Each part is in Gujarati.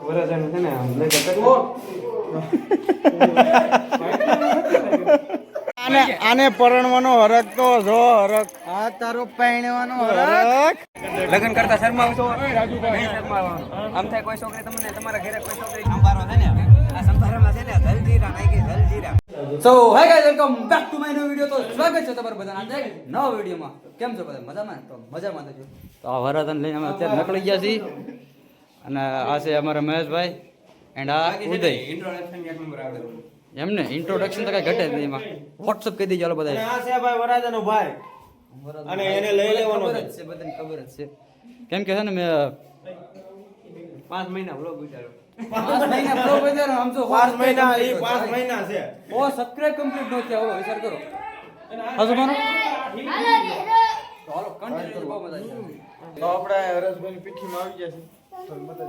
વરજાનું છે ને આમ લઈ જતો આને પરણવાનો હરક તો જો હરક આ તારો પહેણવાનો હરક લગ્ન કરતા શર્મા છો નહીં શર્માવાનું આમ થાય કોઈ છોકરી તમને તમારા ઘરે કોઈ છોકરી સંભારો છે ને આ સંભારામાં છે ને જલજીરા નાખી જલજીરા so hi guys welcome back to my new video. તો સ્વાગત છે તમારું બધાના આજે નવા વિડિયોમાં. કેમ છો બધા મજામાં? તો મજામાં તો આ વરદાન લઈને અમે અત્યારે નીકળી ગયા છીએ અને આ છે અમારા મહેશભાઈ એન્ડ આ ઉદય. ઇન્ટ્રોડક્શન એક નંબર આવડે એમને ઇન્ટ્રોડક્શન તો કઈ ઘટે જ નહીં એમાં. વોટ્સઅપ કહી દેજો બધા. આ છે ભાઈ વરાજાનો ભાઈ અને એને લઈ લેવાનો છે બધાને ખબર જ છે. કેમ કે છે ને મેં 5 મહિના વ્લોગ ઉતાર્યો. 5 મહિના વ્લોગ ઉતાર્યો આમ તો 5 મહિના એ 5 મહિના છે. ઓ સબસ્ક્રાઇબ કમ્પ્લીટ નો થયા હો વિચાર કરો. હજુ મારો હાલો કન્ટેન્ટ તો બહુ મજા છે. તો આપણે હરેશભાઈની પીઠીમાં આવી ગયા છે.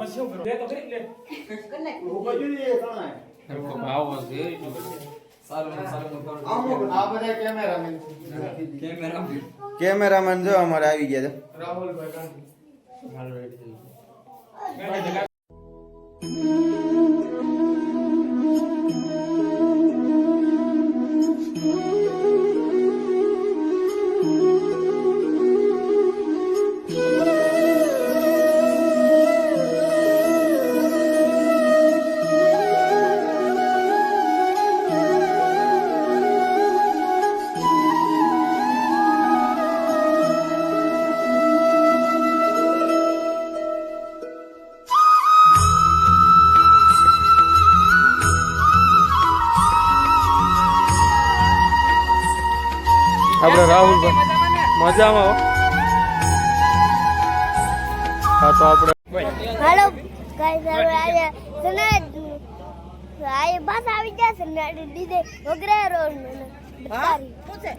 પછી શું કરો? લે તો કરી લે. ઉભો કરી દે ત્રણે. સરખો ભાવ છે. સારું આ બધા કેમેરામેન છે. કેમેરામેન જો અમારે આવી ગયા છે. રાહુલભાઈ ગાંધી. આપણે રાહુલભાઈ મજામાં હા તો આપણે हेलो गाइस હવે આજે સનેડ આય બસ આવી ગયા સનેડ દીદે વગરે રોડ હા શું છે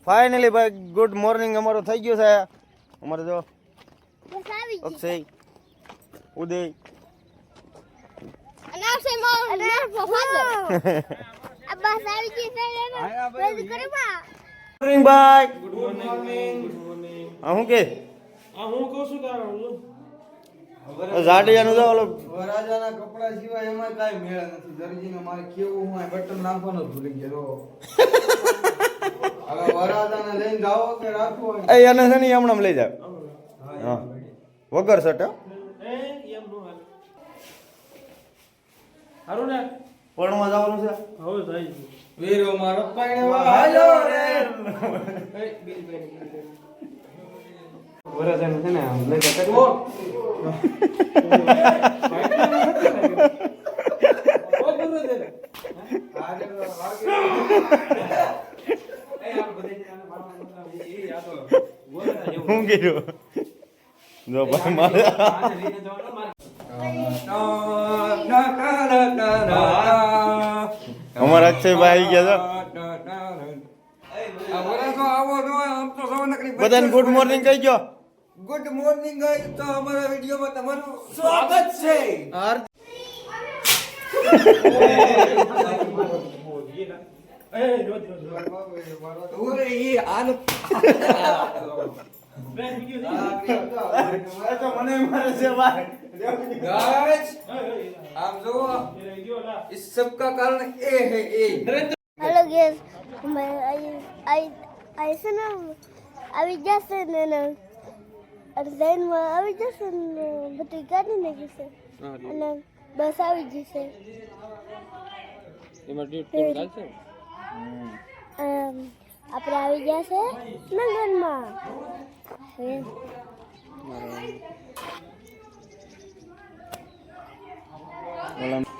ફાઇનલી ભાઈ ગુડ મોર્નિંગ અમારો થઈ ગયો છે. અમારે જો બસ આવી ગઈ અક્ષય ઉદય અને આવશે મારો ફાધર આ બસ આવી ગઈ છે બસ કરે બા મોર્નિંગ ભાઈ ગુડ મોર્નિંગ. હું કે હું કહું છું કે જાડિયાનું જો ઓલો વરાજાના કપડા સિવાય એમાં કાઈ મેળ નથી. દરજીને મારે કેવું હું બટન નાખવાનો જ ભૂલી ગયો. હવે વરાજાને લઈને જાઓ કે રાખવો એ એને છે ને હમણાં લઈ જાવ હા વગર શર્ટ એમ નો હાલે. હારું ને પણમાં જવાનું છે હવે થઈ વીરો મારો હાલો રે. વરજાનું છે ને આમ લઈ જતો હું કીધું જો ભાઈ મારે અમારા અક્ષયભાઈ આવી ગયા છે બધાને ગુડ મોર્નિંગ કહી ગયો ગુડ મોર્નિંગ ગાઈસ, તો અમારા વિડિયોમાં તમારું સ્વાગત છે. ઓરે ઈ આનો મને મારે છે ભાઈ गाइस आप जो इस सब का कारण ए है ए. हेलो गाइस, मैं ऐसे ना આવી જશે ને અર્ધેનમાં આવી જશે ને બધું કાઢી નાખીશે અને બસ આવી જશે. આપણે આવી ગયા છે નગરમાં.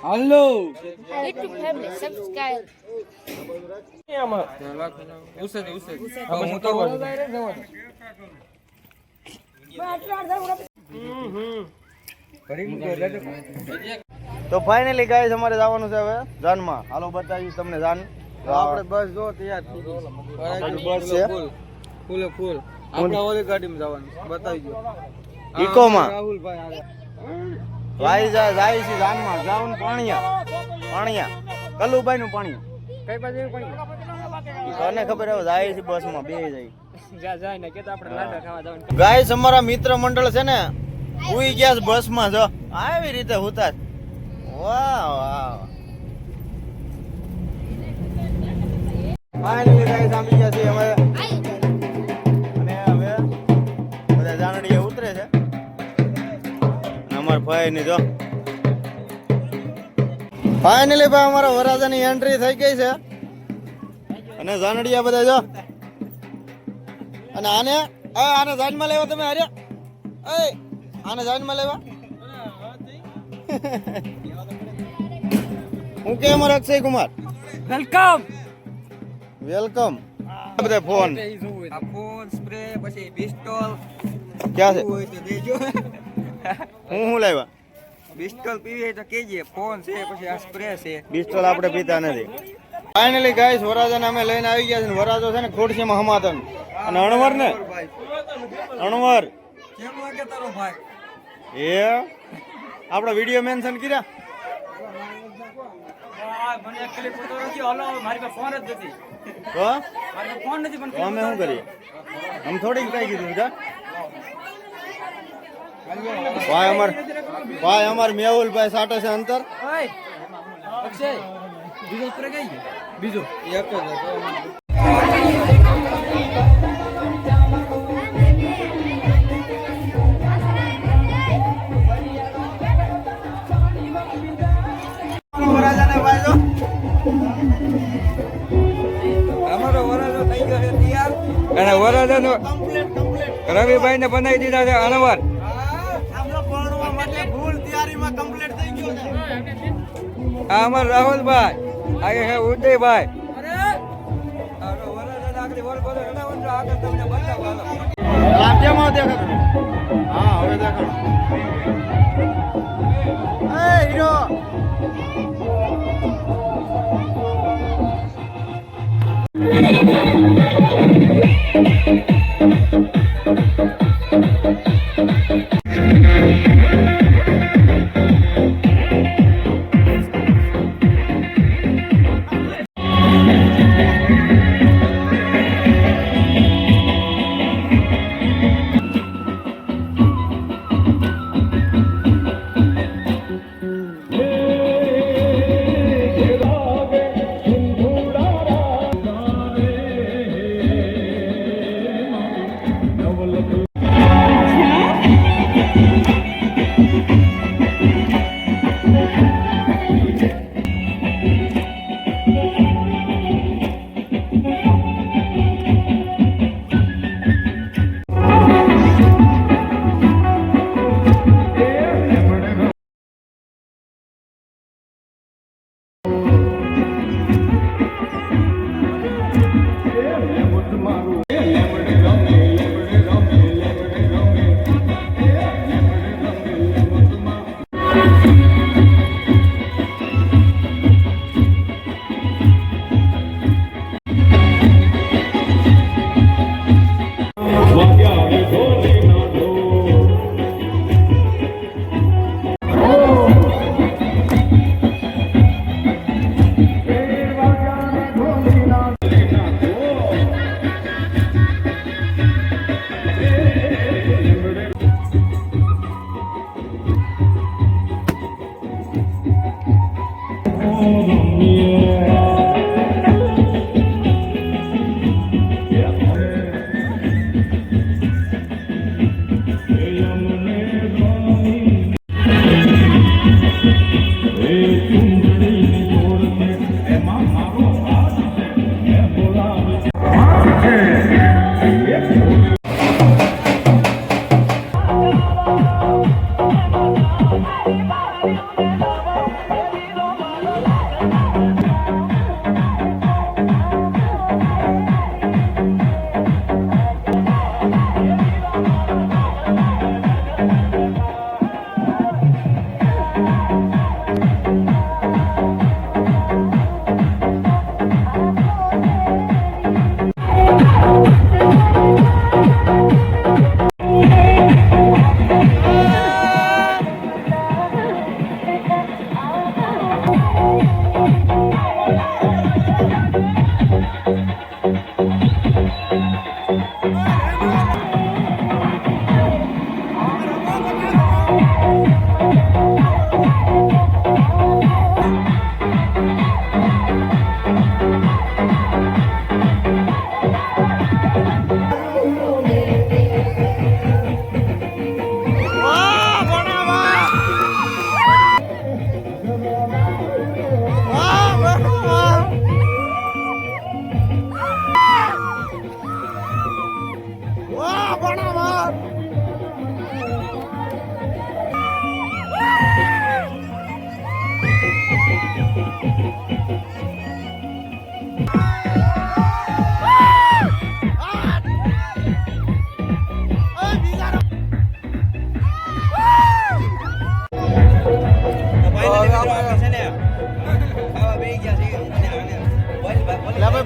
Hello YouTube family subscribe. હું તો તો ફાઇનલી ગાઈસ અમારે જવાનું છે હવે જાનમાં. હાલો બતાવીશ તમને જાન. આપણે બસ જો તૈયાર થઈ ગઈ. બસ છે ફૂલ આપણે ઓલી ગાડીમાં જવાનું બતાવી દો. ઇકોમાં રાહુલભાઈ ભાઈ જાય છે જાનમાં. જાઉન પાણીયા કલુભાઈ નું પાણીયા કઈ બાજુ તને ખબર હવે જાય છે બસમાં બે જાય જાય ને કેતા આપણે લાડવા ખાવા જવાનું. ગાઈસ અમારા મિત્ર મંડળ છે ને ઉઈ ગયા છે બસમાં. જો આવી રીતે હુતા જ. વાહ વાહ ફાઇનલી ગાઈસ આવી ગયા છે અમે. અને હવે બધા જાનડીએ ઉતરે છે. અમાર ભાઈ ની જો ફાઇનલી ભાઈ અમારા વરાજાની એન્ટ્રી થઈ ગઈ છે. અને જાનડીયા બધા જો. અને આને જાનમાં લેવા તમે હારે આને જાનમાં લેવા હું કે અમારા અક્ષય કુમાર વેલકમ. બધા ફોન આ ફોન સ્પ્રે પછી પિસ્ટોલ ક્યાં છે હોય તો દેજો. હું લાવ્યા પિસ્ટોલ પીવી હોય તો કેજે. ફોન છે પછી આ સ્પ્રે છે. પિસ્તોલ આપણે પીતા નથી. ફાઇનલી ગાઈસ વરાજાને અમે લઈને આવી ગયા છે. વરાજો છે ને ખોડસીમાં હમાતન અને અણવર ને અણવર કેમ લાગે તારો ભાઈ? એ આપણો વિડિયો મેન્શન કર્યા. મને એક ક્લિપ ફોટો રાખ્યો. હાલો મારી પાસે ફોન જ નથી. તો મારી પાસે ફોન નથી પણ તો અમે શું કરીએ? આમ થોડીક કઈ કીધું છે ભાઈ અમાર મેહુલભાઈ સાટે છે અંતર. ઓય અક્ષય બીજો સ્પ્રે કઈ ગયો? બીજો એક જ હતો. વરાજાને ભાઈ જો અમારો વરાજો થઈ ગયો છે તૈયાર. અને વરાજાનો રવિભાઈ ને બનાવી દીધા છે અણવર. આ અમાર રાહુલભાઈ આ હે ઉદયભાઈ. રાજ્યમાં દેખાડો. હા હવે દેખાડો. એ હીરો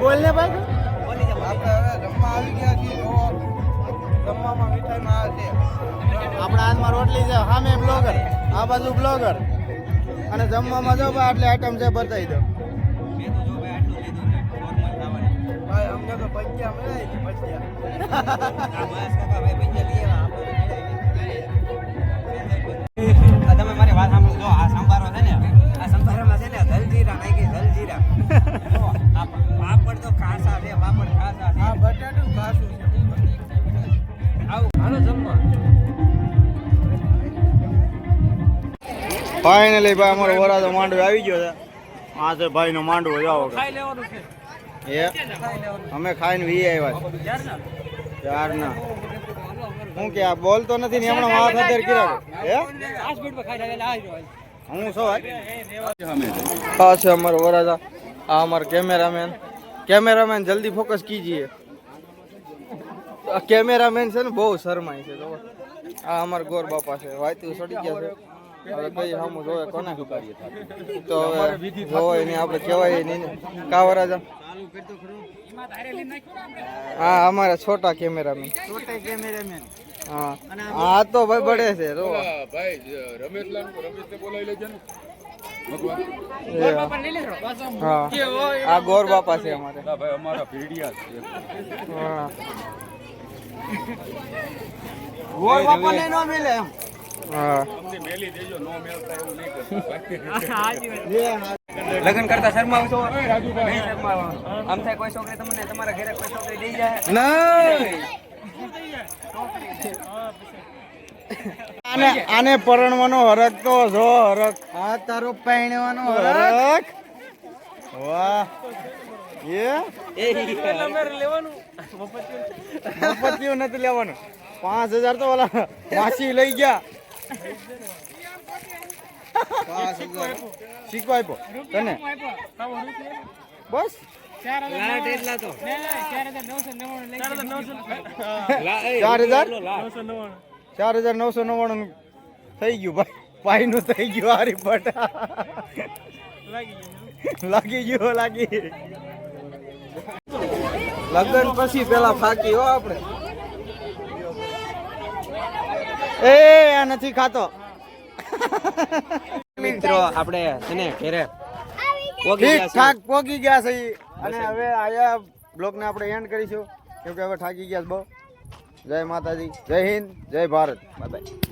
બોલ ને ભાઈ આપણે હવે જમવા આવી ગયા છીએ. જો જમવામાં મીઠાઈમાં આ છે. આપણા હાથમાં રોટલી છે, સામે બ્લોગર, આ બાજુ બ્લોગર, અને જમવામાં જો ભાઈ આટલી આઈટમ છે, બતાવી દો. ભાઈ અમને તો પંજા મળે છે, પંજા. તમે મારી વાત સાંભળો. જો આ સંભારો છે ને, આ સંભારામાં છે ને જલજીરા નાખી, જલજીરા. જો આ પાપડ તો ખાસા છે, પાપડ ખાસા છે. આ બટાટું ઘાસું છે. આવું હાલો જમવા. ફાઇનલી ભાઈ અમારો વરાજો માંડવો આવી ગયો છે. આ છે ભાઈ નો માંડવો, જાઓ ખાઈ લેવાનું છે. એ અમે ખાઈને વી આવ્યા યાર ના. હું કે આ બોલતો નથી ને હમણાં વાત અત્યારે કર્યા હે 5 મિનિટમાં ખાઈ લે. આવજો. હું શું આ છે અમારો વરાજા, આ અમારો કેમેરામેન. કેમેરામેન જલ્દી ફોકસ કીજીએ. કેમેરામેન છે ને બહુ શરમાય છે. જો આ અમારા ગોર બાપા છે, વાયતું સડી ગયા છે. હવે કઈ સામું જોવે કોને તો હવે જોવાય નહીં, આપણે કહેવાય નહીં ને. કા વરાજા? હા અમારા છોટા કેમેરામેન. હા આ તો ભાઈ બડે છે. જો હા આ ગોર બાપા છે અમારે. હા ગોર બાપા ને ન મિલે એમ. હા લગ્ન કરતા શરમાવ છો? નહીં શરમાવાનું. આમ થાય કોઈ છોકરી તમને તમારા ઘરે કોઈ છોકરી દઈ જાય? નહીં. આને પરણવાનો હરક તો જો હરક. આ તારો પરણવાનો હરક. વાહ એ લેવાનું મફતિયું નથી લેવાનું. 5000 તો ઓલા માસી લઈ ગયા. 5000 શીખવા આપ્યો તને બસ. 4999 થઈ ગયું ભાઈ. પાઈ નું થઈ ગયું. હારી પટ લાગી ગયું. લગન પછી પેલા ફાકી હો આપણે. એ આ નથી ખાતો. મિત્રો આપણે છે ને ઘરે ઠીક ઠાક પોગી ગયા છે. અને હવે આયા બ્લોગ ને આપણે એન્ડ કરીશું, કેમ કે હવે થાકી ગયા છે બહુ. જય માતાજી, જય હિન્દ, જય ભારત. Bye bye.